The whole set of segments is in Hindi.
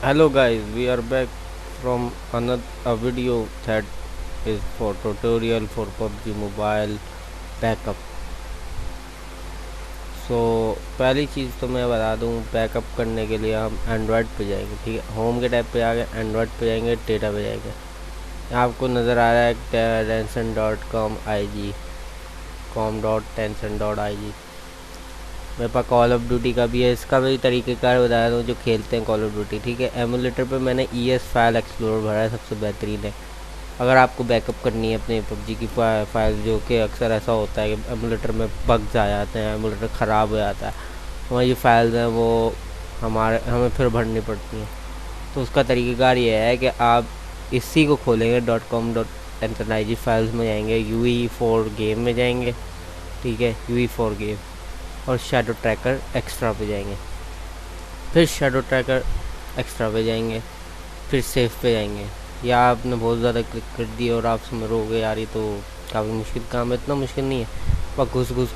Hello guys, we are back from another a video that is for tutorial for PUBG Mobile backup. पहली चीज़ तो मैं बता दूं, बैकअप करने के लिए हम एंड्रॉयड पे जाएंगे। ठीक है, होम के टैब पे आ गए, एंड्रॉयड पे जाएंगे, डेटा पे जाएंगे। यहाँ आपको नज़र आ रहा है tension.com.ig मेरे पास कॉल ऑफ ड्यूटी का भी है। इसका भी तरीक़ेकार बता दूँ जो खेलते हैं कॉल ऑफ ड्यूटी। ठीक है, एमुलेटर पे मैंने ES फाइल एक्सप्लोर भरा है, सबसे बेहतरीन है। अगर आपको बैकअप करनी है अपने PUBG की फाइल, जो कि अक्सर ऐसा होता है कि एमुलेटर में बग्स आ जाते हैं, एमुलेटर ख़राब हो जाता है, हमारी जो फाइल्स हैं वो हमें फिर भरनी पड़ती हैं। तो उसका तरीक़ेकार ये है कि आप इसी को खोलेंगे .com.ig फाइल्स में जाएंगे, UE4 गेम में जाएंगे। ठीक है, UE4 गेम और शैडो ट्रैकर एक्स्ट्रा पे जाएंगे, फिर शैडो ट्रैकर एक्स्ट्रा पे जाएंगे, फिर सेव पे जाएंगे। या आपने बहुत ज़्यादा क्लिक कर दिया और आप समझोगे यार ये तो काफ़ी मुश्किल काम है। इतना मुश्किल नहीं है, बस घुस घुस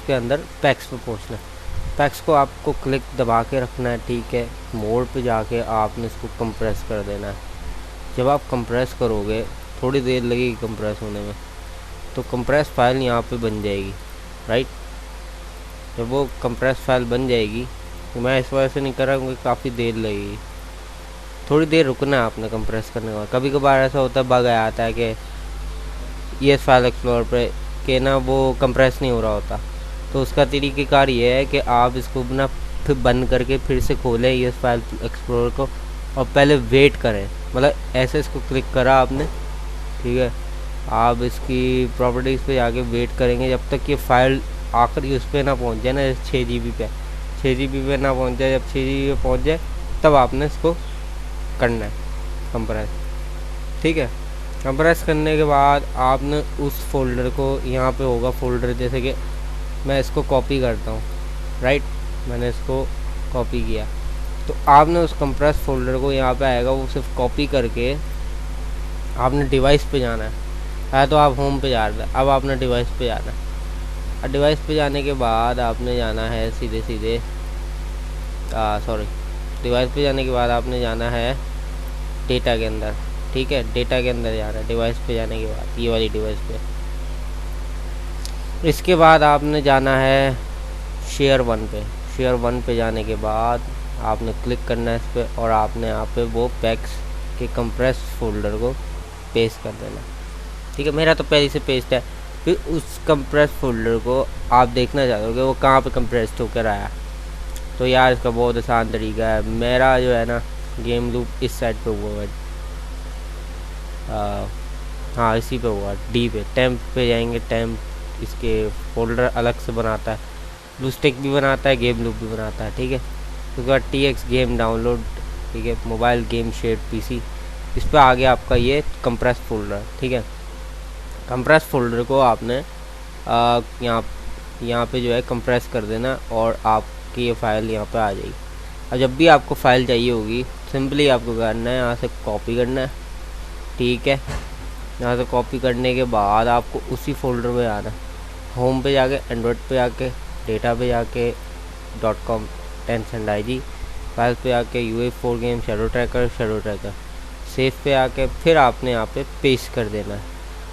के अंदर पैक्स पे पहुंचना है। पैक्स को आपको क्लिक दबा के रखना है। ठीक है, मोड पे जाके आपने इसको कंप्रेस कर देना है। जब आप कंप्रेस करोगे, थोड़ी देर लगेगी कंप्रेस होने में, तो कंप्रेस फाइल यहाँ पे बन जाएगी। राइट, जब वो कंप्रेस फाइल बन जाएगी, तो मैं इस वजह से नहीं कर रहा क्योंकि काफ़ी देर लगेगी, थोड़ी देर रुकना है आपने कंप्रेस करने के बाद। कभी कभार ऐसा होता है, बग आता है कि ES फाइल एक्सप्लोरर पे के ना वो कंप्रेस नहीं हो रहा होता। तो उसका तरीक़ेकार ये है कि आप इसको ना फिर बंद करके फिर से खोलें ES फाइल एक्सप्लोरर को और पहले वेट करें। मतलब ऐसे इसको क्लिक करा आपने, ठीक है, आप इसकी प्रॉपर्टीज़ पे जाके वेट करेंगे जब तक ये फाइल आखिरी उस पर ना पहुँच जाए ना, 6 GB पे 6 GB पे ना पहुँच जाए। जब 6 GB पे पहुँच जाए तब आपने इसको करना है कंप्रेस। ठीक है, कंप्रेस करने के बाद आपने उस फोल्डर को, यहाँ पे होगा फोल्डर, जैसे कि मैं इसको कॉपी करता हूँ। राइट, मैंने इसको कॉपी किया, तो आपने उस कंप्रेस फोल्डर को, यहाँ पे आएगा, वो सिर्फ कॉपी करके आपने डिवाइस पे जाना है। तो आप होम पे जा रहे हैं, अब आपने डिवाइस पे जाना है। और डिवाइस पे जाने के बाद आपने जाना है सीधे डिवाइस पे जाने के बाद आपने जाना है डेटा के अंदर। ठीक है, डेटा के अंदर जाना है डिवाइस पे जाने के बाद, ये वाली डिवाइस पे। इसके बाद आपने जाना है शेयर 1 पे। शेयर 1 पे जाने के बाद आपने क्लिक करना है इस पर और आपने यहाँ पे वो पैक्स के कंप्रेस फोल्डर को पेस्ट कर देना। ठीक है, मेरा तो पहले से पेस्ट है। फिर उस कंप्रेस फोल्डर को आप देखना चाहते हो कि वो कहाँ पे कंप्रेस्ड होकर आया। तो यार इसका बहुत आसान तरीका है। मेरा जो है ना, गेम लूप इस साइड पे हुआ है, हाँ इसी पे हुआ, डी पे, टेम्प पे जाएंगे। टेम्प इसके फोल्डर अलग से बनाता है, ब्लूस्टिक भी बनाता है, गेम लूप भी बनाता है। ठीक है, उसके बाद TX गेम डाउनलोड, ठीक है, मोबाइल गेम शेयर PC, इस पर आ गया आपका ये कंप्रेस फोल्डर। ठीक है, कंप्रेस फोल्डर को आपने यहाँ पे जो है कंप्रेस कर देना और आपकी ये फाइल यहाँ पे आ जाएगी। अब जब भी आपको फाइल चाहिए होगी, सिंपली आपको करना है, यहाँ से कॉपी करना है। ठीक है, यहाँ से कॉपी करने के बाद आपको उसी फोल्डर में आना है, होम पे जाके, एंड्रॉयड पे जाके, डेटा पे जाके, .com.ig फाइल पे आके, UE4 game, shadow tracker, save पे आके फिर आपने यहाँ पे पेस्ट कर देना है।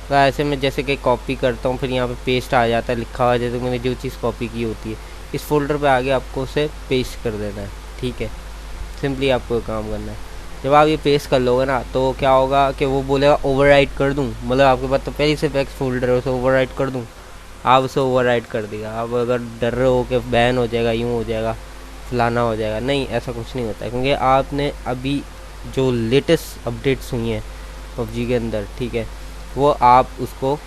तो ऐसे में जैसे कि कॉपी करता हूँ, फिर यहाँ पे पेस्ट आ जाता है, लिखा हुआ है जैसे मैंने जो चीज़ कॉपी की होती है, इस फोल्डर पे आगे आपको उसे पेस्ट कर देना है। ठीक है, सिंपली आपको काम करना है। जब आप ये पेस्ट कर लोगे ना, तो क्या होगा कि वो बोलेगा ओवरराइट कर दूँ, मतलब आपके पास तो पहले से पैक्स फोल्डर है, उसे ओवरराइट कर दूँ, आप उसे ओवरराइट कर देगा। आप अगर डर रहे हो कि बैन हो जाएगा, यूँ हो जाएगा, फलाना हो जाएगा, नहीं, ऐसा कुछ नहीं होता है, क्योंकि आपने अभी जो लेटेस्ट अपडेट्स हुई हैं PUBG के अंदर, ठीक है, वो आप उसको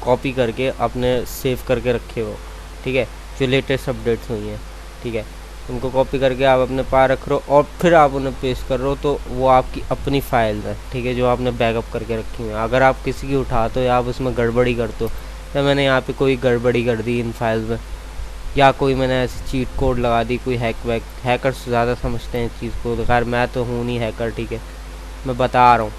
कॉपी करके अपने सेव करके रखे हो। ठीक है, जो लेटेस्ट अपडेट्स हुई हैं, ठीक है, उनको कॉपी करके आप अपने पास रख रहे हो और फिर आप उन्हें पेस्ट कर रहे हो, तो वो आपकी अपनी फाइल है। ठीक है, जो आपने बैकअप करके रखी है। अगर आप किसी की उठाते हो या आप उसमें गड़बड़ी करते हो, तो मैंने यहाँ पे कोई गड़बड़ी कर दी इन फाइल में, या कोई मैंने ऐसी चीट कोड लगा दी, कोई हैकर्स ज़्यादा समझते हैं इस चीज़ को, तो खैर मैं तो हूँ नहीं हैकर। ठीक है, मैं बता रहा हूँ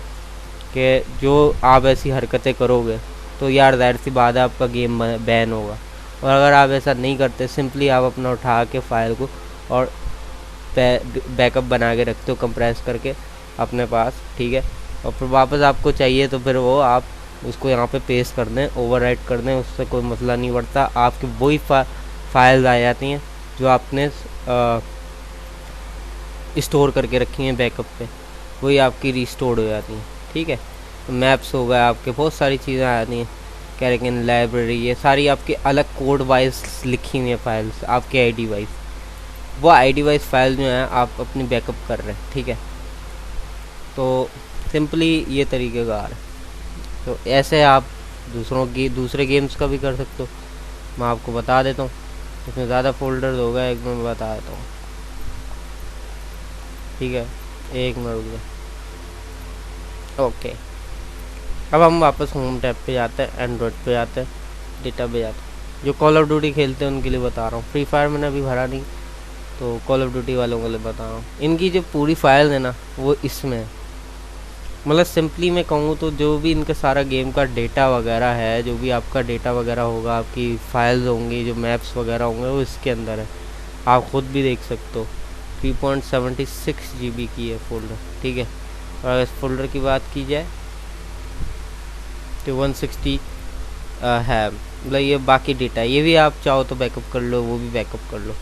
कि जो आप ऐसी हरकतें करोगे तो यार ज़ाहिर सी बात है आपका गेम बैन होगा। और अगर आप ऐसा नहीं करते, सिंपली आप अपना उठा के फ़ाइल को और बैकअप बना के रखते हो कंप्रेस करके अपने पास, ठीक है। और फिर वापस आपको चाहिए तो फिर वो आप उसको यहाँ पे पेस्ट कर दें, ओवरराइट कर दें, उससे कोई मसला नहीं पड़ता। आपकी वही फाइल्स आ जाती हैं जो आपने स्टोर करके रखी हैं बैकअप पे, वही आपकी रिस्टोर्ड हो जाती हैं, ठीक है। तो मैप्स हो गए आपके, बहुत सारी चीज़ें आ जाती हैं, कैरेगन लाइब्रेरी, ये सारी आपकी अलग कोड वाइज लिखी हुई हैं फाइल्स आपके आईडी वाइज। वो आईडी वाइज फाइल जो है आप अपनी बैकअप कर रहे हैं, ठीक है। तो सिंपली ये तरीक़ेकार है। तो ऐसे आप दूसरे गेम्स का भी कर सकते हो। मैं आपको बता देता हूँ, इसमें ज़्यादा फोल्डर्स होगा, एक मैं बता देता हूँ, ठीक है। एक मिनट रुक जाओ। ओके, अब हम वापस होम टैब पे जाते हैं, एंड्रॉयड पे जाते हैं, डेटा पे जाते हैं। जो कॉल ऑफ ड्यूटी खेलते हैं उनके लिए बता रहा हूँ। फ्री फायर मैंने अभी भरा नहीं, तो कॉल ऑफ ड्यूटी वालों के लिए बता रहा हूँ। इनकी जो पूरी फाइल है ना वो इसमें है। मतलब सिंपली मैं कहूँ तो जो भी इनका सारा गेम का डेटा वगैरह है, जो भी आपका डेटा वगैरह होगा, आपकी फाइल्स होंगी, जो मैप्स वगैरह होंगे, वो इसके अंदर है। आप खुद भी देख सकते हो। 3.76 GB की है फोल्डर, ठीक है। और अगर इस फोल्डर की बात की जाए तो 160 है। मतलब ये बाकी डेटा है, ये भी आप चाहो तो बैकअप कर लो, वो भी बैकअप कर लो।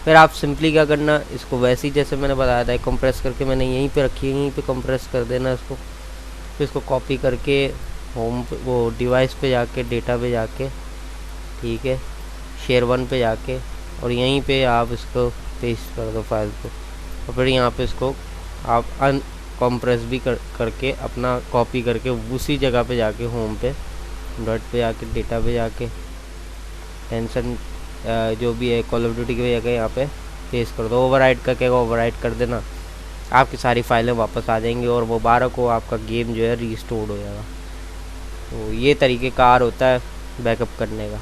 फिर आप सिंपली क्या करना, इसको वैसे ही जैसे मैंने बताया था कंप्रेस करके मैंने यहीं पे रखी है, यहीं पे कंप्रेस कर देना इसको। फिर इसको कॉपी करके होम पे, वो डिवाइस पे जाके, डेटा पे जाके, ठीक है, शेयर वन पे जाके, और यहीं पे आप इसको पेस्ट कर दो फाइल को। और फिर यहाँ पे इसको आप अनकम्प्रेस भी करके अपना कॉपी करके उसी जगह पे जाके होम पे, डॉट पे जाके, डेटा पे जाके, टेंशन जो भी है कॉल ऑफ ड्यूटी की जगह यहाँ पे पेस्ट कर दो। ओवरराइट का क्या, ओवरराइट कर देना, आपकी सारी फाइलें वापस आ जाएंगी और वो 12 को आपका गेम जो है रीस्टोर्ड हो जाएगा। तो ये तरीक़ेकार होता है बैकअप करने का।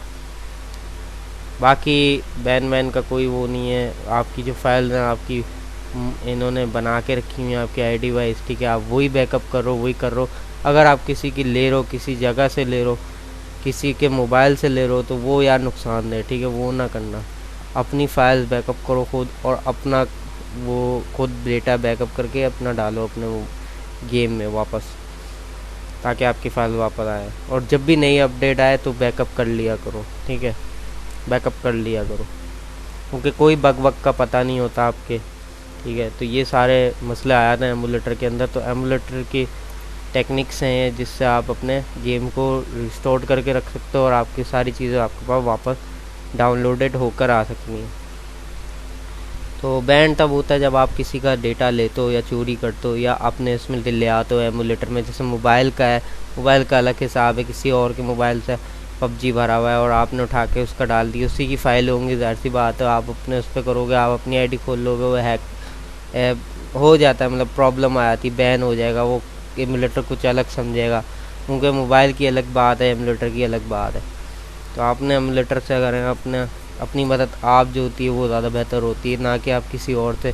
बाकी बैन का कोई वो नहीं है। आपकी जो फाइल है आपकी इन्होंने बना के रखी हुई है आपकी आईडी वाइज, ठीक है। आप वही बैकअप करो, वही कर रो। अगर आप किसी की ले रहे हो, किसी जगह से ले रहे हो, किसी के मोबाइल से ले रहे हो, तो वो यार नुकसान है, ठीक है, वो ना करना। अपनी फाइल्स बैकअप करो खुद, और अपना वो खुद डेटा बैकअप करके अपना डालो अपने वो गेम में वापस, ताकि आपकी फाइल वापस आए। और जब भी नई अपडेट आए तो बैकअप कर लिया करो, ठीक है, बैकअप कर लिया करो, क्योंकि कोई बग का पता नहीं होता आपके, ठीक है। तो ये सारे मसले आए थे एमुलेटर के अंदर। तो एमुलेटर की टेक्निक्स हैं जिससे आप अपने गेम को रिस्टोर करके रख सकते हो और आपकी सारी चीज़ें आपके पास वापस डाउनलोडेड होकर आ सकती हैं। तो बैन तब होता है जब आप किसी का डेटा लेते हो या चोरी करते हो, या अपने इसमें ले आते हो एमुलेटर में। जैसे मोबाइल का है, मोबाइल का अलग हिसाब है, किसी और के मोबाइल से PUBG भरा हुआ है और आपने उठा के उसका डाल दिया, उसी की फाइल होंगी, ज़ाहिर सी बात है। आप अपने उस पर करोगे, आप अपनी आईडी खोल लोगे, वो हैक हो जाता है, मतलब प्रॉब्लम आ जाती, बैन हो जाएगा। वो एमुलेटर कुछ अलग समझेगा, क्योंकि मोबाइल की अलग बात है, एमुलेटर की अलग बात है। तो आपने एमुलेटर से अगर अपनी मदद आप जो होती है वो ज़्यादा बेहतर होती है, ना कि आप किसी और से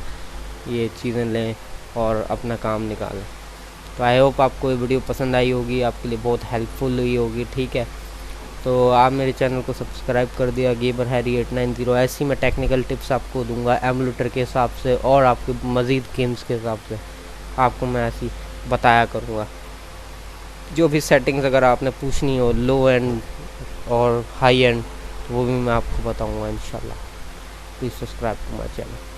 ये चीज़ें लें और अपना काम निकालें। तो आई होप आपको ये वीडियो पसंद आई होगी, आपके लिए बहुत हेल्पफुल हुई होगी, ठीक है। तो आप मेरे चैनल को सब्सक्राइब कर दिया, गेमर हैरी 890। ऐसी मैं टेक्निकल टिप्स आपको दूंगा एमुलेटर के हिसाब से और आपके मज़ीद गेम्स के हिसाब से आपको मैं ऐसी बताया करूँगा। जो भी सेटिंग्स अगर आपने पूछनी हो, लो एंड और हाई एंड, वो भी मैं आपको बताऊँगा इंशाल्लाह। Please subscribe to my channel.